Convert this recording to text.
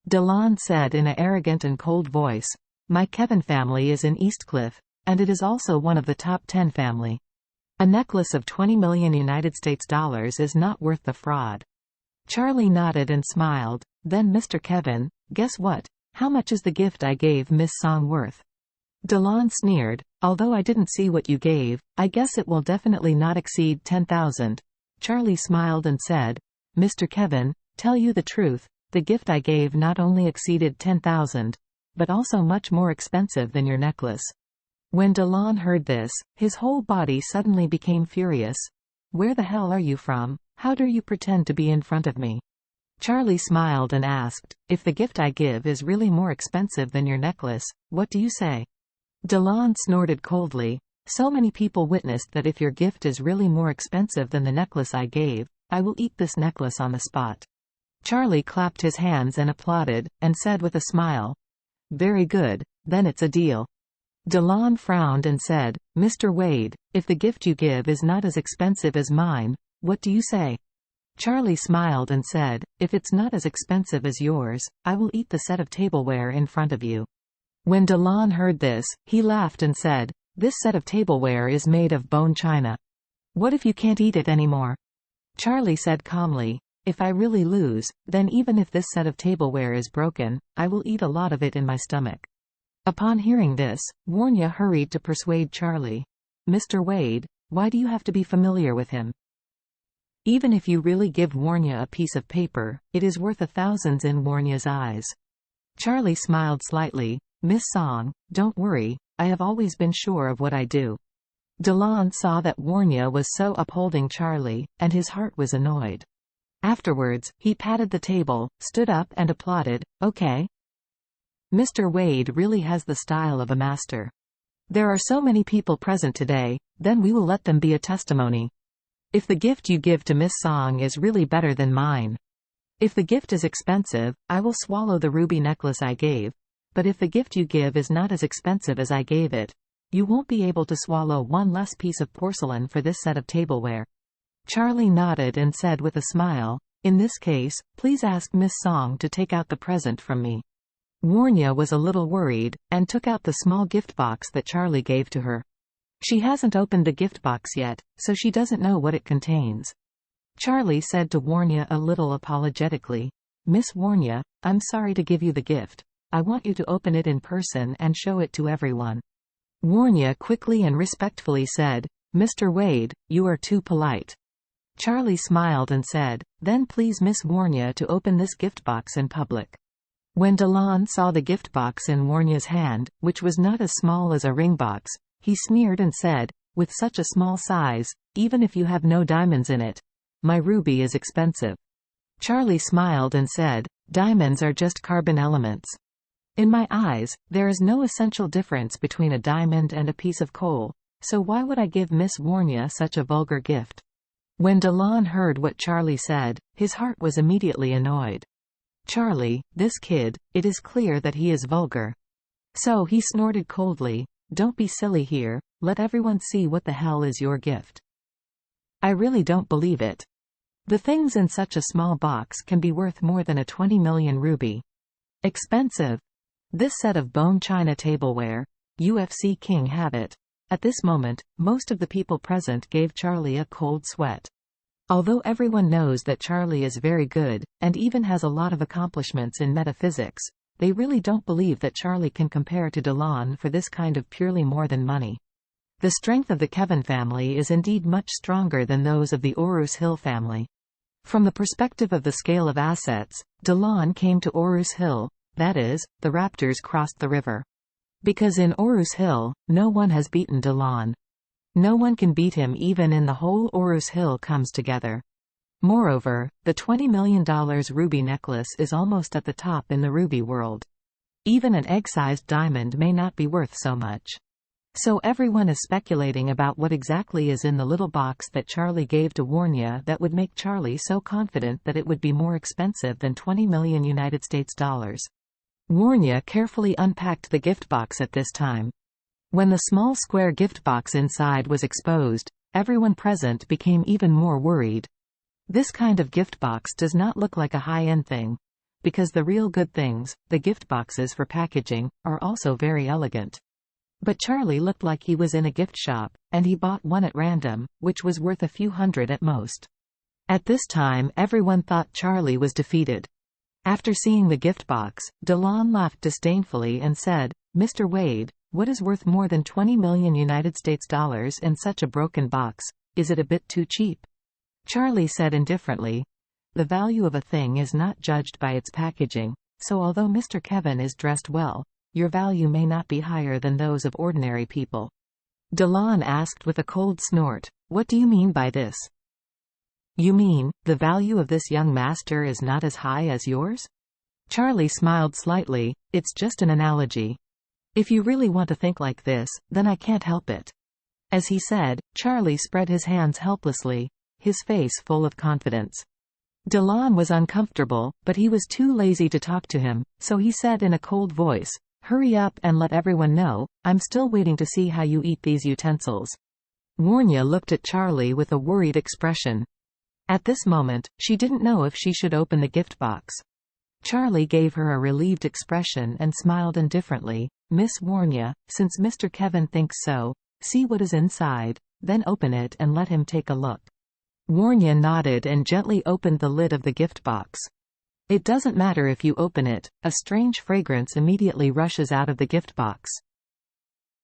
Delon said in an arrogant and cold voice. My Kevin family is in Eastcliff, and it is also one of the top 10 family. A necklace of 20 million United States dollars is not worth the fraud. Charlie nodded and smiled. Then Mr. Kevin, guess what? How much is the gift I gave Miss Song worth? Delon sneered. Although I didn't see what you gave, I guess it will definitely not exceed 10,000. Charlie smiled and said, Mr. Kevin, tell you the truth, the gift I gave not only exceeded 10,000, but also much more expensive than your necklace. When Delon heard this, his whole body suddenly became furious. Where the hell are you from? How dare you pretend to be in front of me? Charlie smiled and asked, if the gift I give is really more expensive than your necklace, what do you say? Delon snorted coldly. So many people witnessed that if your gift is really more expensive than the necklace I gave, I will eat this necklace on the spot. Charlie clapped his hands and applauded, and said with a smile, very good, then it's a deal. Delon frowned and said, Mr. Wade, if the gift you give is not as expensive as mine, what do you say? Charlie smiled and said, if it's not as expensive as yours, I will eat the set of tableware in front of you. When Delon heard this, he laughed and said, this set of tableware is made of bone china. What if you can't eat it anymore? Charlie said calmly, if I really lose, then even if this set of tableware is broken, I will eat a lot of it in my stomach. Upon hearing this, Warnya hurried to persuade Charlie. Mr. Wade, why do you have to be familiar with him? Even if you really give Warnya a piece of paper, it is worth thousands in Warnya's eyes. Charlie smiled slightly. Miss Song, don't worry, I have always been sure of what I do. Delon saw that Warnya was so upholding Charlie, and his heart was annoyed. Afterwards, he patted the table, stood up and applauded, okay. Mr. Wade really has the style of a master. There are so many people present today, then we will let them be a testimony. If the gift you give to Miss Song is really better than mine. If the gift is expensive, I will swallow the ruby necklace I gave, but if the gift you give is not as expensive as I gave it, you won't be able to swallow one less piece of porcelain for this set of tableware. Charlie nodded and said with a smile, in this case, please ask Miss Song to take out the present from me. Warnya was a little worried, and took out the small gift box that Charlie gave to her. She hasn't opened the gift box yet, so she doesn't know what it contains. Charlie said to Warnya a little apologetically, Miss Warnya, I'm sorry to give you the gift. I want you to open it in person and show it to everyone. Warnya quickly and respectfully said, Mr. Wade, you are too polite. Charlie smiled and said, then please Miss Warnya to open this gift box in public. When Delon saw the gift box in Warnya's hand, which was not as small as a ring box, he sneered and said, with such a small size, even if you have no diamonds in it, my ruby is expensive. Charlie smiled and said, diamonds are just carbon elements. In my eyes, there is no essential difference between a diamond and a piece of coal, so why would I give Miss Warnya such a vulgar gift? When Delon heard what Charlie said, his heart was immediately annoyed. Charlie, this kid, it is clear that he is vulgar. So he snorted coldly, don't be silly here, let everyone see what the hell is your gift. I really don't believe it. The things in such a small box can be worth more than a 20 million ruby. Expensive. This set of bone china tableware, UFC king have it. At this moment, most of the people present gave Charlie a cold sweat. Although everyone knows that Charlie is very good, and even has a lot of accomplishments in metaphysics, they really don't believe that Charlie can compare to Delon for this kind of purely more than money. The strength of the Kevin family is indeed much stronger than those of the Orus Hill family. From the perspective of the scale of assets, Delon came to Orus Hill, that is, the Raptors crossed the river. Because in Orus Hill, no one has beaten Delon. No one can beat him even in the whole Orus Hill comes together. Moreover, the $20 million ruby necklace is almost at the top in the ruby world. Even an egg-sized diamond may not be worth so much. So everyone is speculating about what exactly is in the little box that Charlie gave to Warnya that would make Charlie so confident that it would be more expensive than 20 million United States dollars. Warnya carefully unpacked the gift box at this time. When the small square gift box inside was exposed, everyone present became even more worried. This kind of gift box does not look like a high-end thing. because the real good things, the gift boxes for packaging, are also very elegant. But Charlie looked like he was in a gift shop, and he bought one at random, which was worth a few hundred at most. At this time everyone thought Charlie was defeated. After seeing the gift box, DeLon laughed disdainfully and said, "Mr. Wade, what is worth more than 20 million United States dollars in such a broken box? Is it a bit too cheap?" Charlie said indifferently, "The value of a thing is not judged by its packaging, so although Mr. Kevin is dressed well, your value may not be higher than those of ordinary people." DeLon asked with a cold snort, "What do you mean by this?" "You mean, the value of this young master is not as high as yours?" Charlie smiled slightly, "It's just an analogy. If you really want to think like this, then I can't help it." As he said, Charlie spread his hands helplessly, his face full of confidence. DeLon was uncomfortable, but he was too lazy to talk to him, so he said in a cold voice, "Hurry up and let everyone know, I'm still waiting to see how you eat these utensils." Warnya looked at Charlie with a worried expression. At this moment, she didn't know if she should open the gift box. Charlie gave her a relieved expression and smiled indifferently. "Miss Warnya, since Mr. Kevin thinks so, see what is inside, then open it and let him take a look." Warnya nodded and gently opened the lid of the gift box. It doesn't matter if you open it, a strange fragrance immediately rushes out of the gift box.